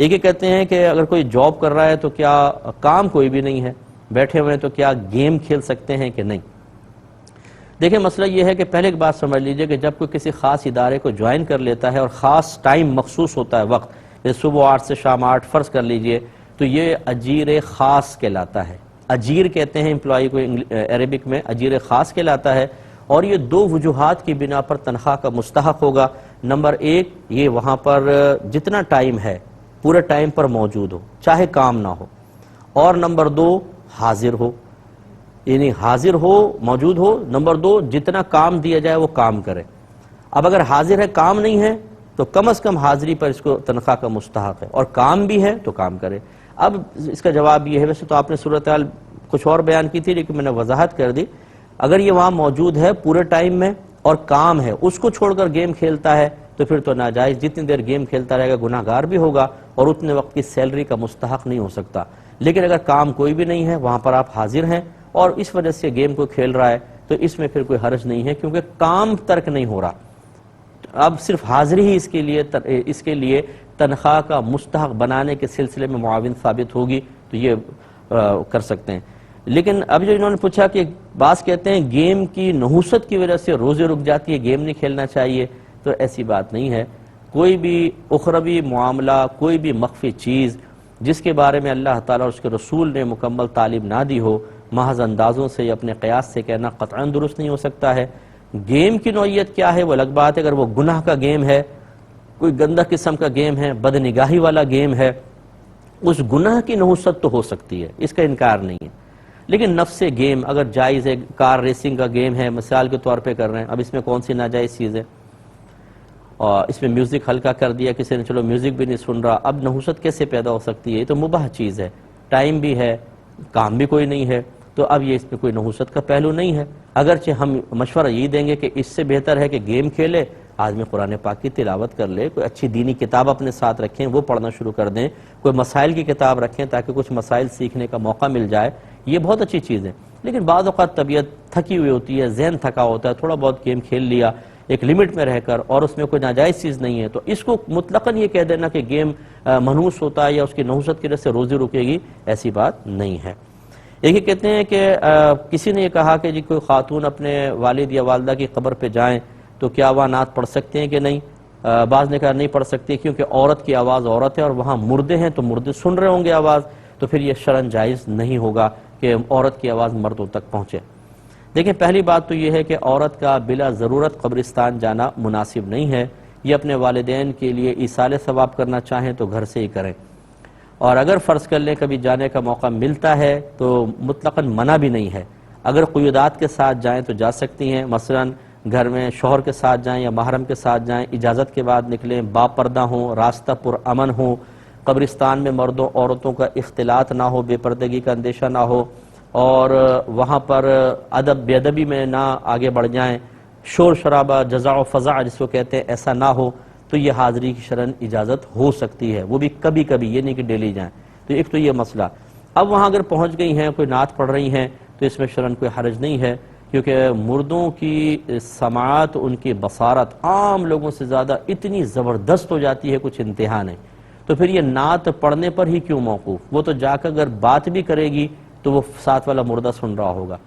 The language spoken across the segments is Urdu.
ایک کہتے ہیں کہ اگر کوئی جاب کر رہا ہے تو کیا کام کوئی بھی نہیں ہے، بیٹھے ہوئے تو کیا گیم کھیل سکتے ہیں کہ نہیں؟ دیکھیں مسئلہ یہ ہے کہ پہلے ایک بات سمجھ لیجئے کہ جب کوئی کسی خاص ادارے کو جوائن کر لیتا ہے اور خاص ٹائم مخصوص ہوتا ہے، وقت جیسے صبح 8 سے شام 8 فرض کر لیجئے، تو یہ اجیر خاص کہلاتا ہے۔ اجیر کہتے ہیں امپلائی کو عربک میں، اجیر خاص کہلاتا ہے، اور یہ دو وجوہات کی بنا پر تنخواہ کا مستحق ہوگا۔ نمبر ایک، یہ وہاں پر جتنا ٹائم ہے پورے ٹائم پر موجود ہو، چاہے کام نہ ہو، اور نمبر دو، حاضر ہو، یعنی حاضر ہو، موجود ہو۔ نمبر دو، جتنا کام دیا جائے وہ کام کرے۔ اب اگر حاضر ہے کام نہیں ہے تو کم از کم حاضری پر اس کو تنخواہ کا مستحق ہے، اور کام بھی ہے تو کام کرے۔ اب اس کا جواب یہ ہے، ویسے تو آپ نے صورتحال کچھ اور بیان کی تھی لیکن میں نے وضاحت کر دی، اگر یہ وہاں موجود ہے پورے ٹائم میں اور کام ہے، اس کو چھوڑ کر گیم کھیلتا ہے تو پھر تو ناجائز، جتنی دیر گیم کھیلتا رہے گا گناہ گار بھی ہوگا اور اتنے وقت کی سیلری کا مستحق نہیں ہو سکتا۔ لیکن اگر کام کوئی بھی نہیں ہے، وہاں پر آپ حاضر ہیں اور اس وجہ سے گیم کو کھیل رہا ہے تو اس میں پھر کوئی حرج نہیں ہے، کیونکہ کام ترک نہیں ہو رہا، اب صرف حاضری ہی اس کے لیے تنخواہ کا مستحق بنانے کے سلسلے میں معاون ثابت ہوگی، تو یہ کر سکتے ہیں۔ لیکن اب جو انہوں نے پوچھا کہ بعض کہتے ہیں گیم کی نحوست کی وجہ سے روزے رک جاتی ہے، گیم نہیں کھیلنا چاہیے، تو ایسی بات نہیں ہے۔ کوئی بھی اخروی معاملہ، کوئی بھی مخفی چیز جس کے بارے میں اللہ تعالیٰ اور اس کے رسول نے مکمل تعلیم نہ دی ہو، محض اندازوں سے یا اپنے قیاس سے کہنا قطعاً درست نہیں ہو سکتا ہے۔ گیم کی نوعیت کیا ہے وہ الگ بات ہے، اگر وہ گناہ کا گیم ہے، کوئی گندہ قسم کا گیم ہے، بدنگاہی والا گیم ہے، اس گناہ کی نحوست تو ہو سکتی ہے، اس کا انکار نہیں ہے۔ لیکن نفس گیم اگر جائز ہے، کار ریسنگ کا گیم ہے، مثال کے طور پہ کر رہے ہیں، اب اس میں کون سی ناجائز چیز ہے؟ اور اس میں میوزک ہلکا کر دیا کسی نے، چلو میوزک بھی نہیں سن رہا، اب نحوست کیسے پیدا ہو سکتی ہے؟ یہ تو مباح چیز ہے، ٹائم بھی ہے، کام بھی کوئی نہیں ہے، تو اب یہ اس میں کوئی نحوست کا پہلو نہیں ہے۔ اگرچہ ہم مشورہ یہ دیں گے کہ اس سے بہتر ہے کہ گیم کھیلے، آدمی قرآن پاک کی تلاوت کر لے، کوئی اچھی دینی کتاب اپنے ساتھ رکھیں، وہ پڑھنا شروع کر دیں، کوئی مسائل کی کتاب رکھیں تاکہ کچھ مسائل سیکھنے کا موقع مل جائے، یہ بہت اچھی چیز ہے۔ لیکن بعض اوقات طبیعت تھکی ہوئی ہوتی ہے، ذہن تھکا ہوتا ہے، تھوڑا بہت گیم کھیل لیا ایک لمٹ میں رہ کر، اور اس میں کوئی ناجائز چیز نہیں ہے، تو اس کو مطلقاً یہ کہہ دینا کہ گیم منحوس ہوتا ہے یا اس کی نحوست کی وجہ سے روزی رکے گی، ایسی بات نہیں ہے۔ ایک ہی کہتے ہیں کہ کسی نے یہ کہا کہ جی کوئی خاتون اپنے والد یا والدہ کی قبر پہ جائیں تو کیا وہ نعت پڑھ سکتے ہیں کہ نہیں؟ بعض نے کہا نہیں پڑھ سکتے، کیونکہ عورت کی آواز عورت ہے اور وہاں مردے ہیں تو مردے سن رہے ہوں گے آواز، تو پھر یہ شرعاً جائز نہیں ہوگا کہ عورت کی آواز مردوں تک پہنچے۔ دیکھیں پہلی بات تو یہ ہے کہ عورت کا بلا ضرورت قبرستان جانا مناسب نہیں ہے، یہ اپنے والدین کے لیے ایصال ثواب کرنا چاہیں تو گھر سے ہی کریں، اور اگر فرض کر لیں کبھی جانے کا موقع ملتا ہے تو مطلقاً منع بھی نہیں ہے، اگر قیودات کے ساتھ جائیں تو جا سکتی ہیں، مثلاً گھر میں شوہر کے ساتھ جائیں یا محرم کے ساتھ جائیں، اجازت کے بعد نکلیں، باپردہ ہوں، راستہ پر امن ہو، قبرستان میں مردوں عورتوں کا اختلاط نہ ہو، بے پردگی کا اندیشہ نہ ہو، اور وہاں پر ادب بے ادبی میں نہ آگے بڑھ جائیں، شور شرابہ جزع و فضع جس کو کہتے ہیں ایسا نہ ہو، تو یہ حاضری کی شرعاً اجازت ہو سکتی ہے، وہ بھی کبھی کبھی، یہ نہیں کہ ڈیلی جائیں۔ تو ایک تو یہ مسئلہ، اب وہاں اگر پہنچ گئی ہیں، کوئی نعت پڑھ رہی ہیں تو اس میں شرعاً کوئی حرج نہیں ہے، کیونکہ مردوں کی سماعت، ان کی بصارت عام لوگوں سے زیادہ اتنی زبردست ہو جاتی ہے کچھ انتہا نہیں، تو پھر یہ نعت پڑھنے پر ہی کیوں موقوف؟ وہ تو جا کر اگر بات بھی کرے گی تو وہ ساتھ والا مردہ سن رہا ہوگا۔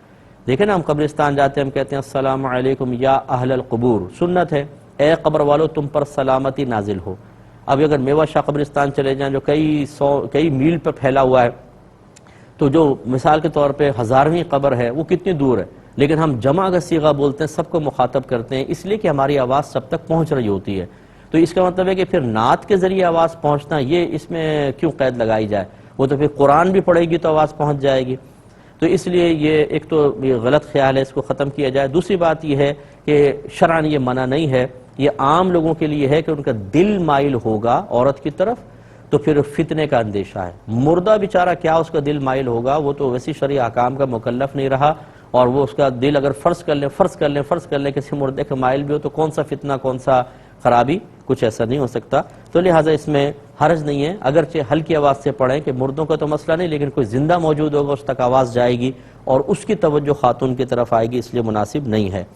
دیکھیں نا، ہم قبرستان جاتے ہیں، ہم کہتے ہیں السلام علیکم یا اہل القبور، سنت ہے، اے قبر والو تم پر سلامتی نازل ہو۔ اب اگر میوہ شاہ قبرستان چلے جائیں جو کئی میل پر پھیلا ہوا ہے، تو جو مثال کے طور پہ 1000ویں قبر ہے وہ کتنی دور ہے، لیکن ہم جمع کا صیغہ بولتے ہیں، سب کو مخاطب کرتے ہیں، اس لیے کہ ہماری آواز سب تک پہنچ رہی ہوتی ہے، تو اس کا مطلب ہے کہ پھر نعت کے ذریعے آواز پہنچنا، یہ اس میں کیوں قید لگائی جائے؟ وہ تو پھر قرآن بھی پڑھے گی تو آواز پہنچ جائے گی، تو اس لیے یہ ایک تو یہ غلط خیال ہے، اس کو ختم کیا جائے۔ دوسری بات یہ ہے کہ شرعاً یہ منع نہیں ہے، یہ عام لوگوں کے لیے ہے کہ ان کا دل مائل ہوگا عورت کی طرف تو پھر فتنے کا اندیشہ ہے، مردہ بیچارہ کیا اس کا دل مائل ہوگا، وہ تو ویسی شرعی احکام کا مکلف نہیں رہا، اور وہ اس کا دل اگر فرض کر لیں کسی مردے کا مائل بھی ہو تو کون سا فتنہ، کون سا خرابی، کچھ ایسا نہیں ہو سکتا، تو لہٰذا اس میں حرج نہیں ہے، اگرچہ ہلکی آواز سے پڑھیں کہ مردوں کا تو مسئلہ نہیں، لیکن کوئی زندہ موجود ہوگا اس تک آواز جائے گی اور اس کی توجہ خاتون کی طرف آئے گی، اس لیے مناسب نہیں ہے۔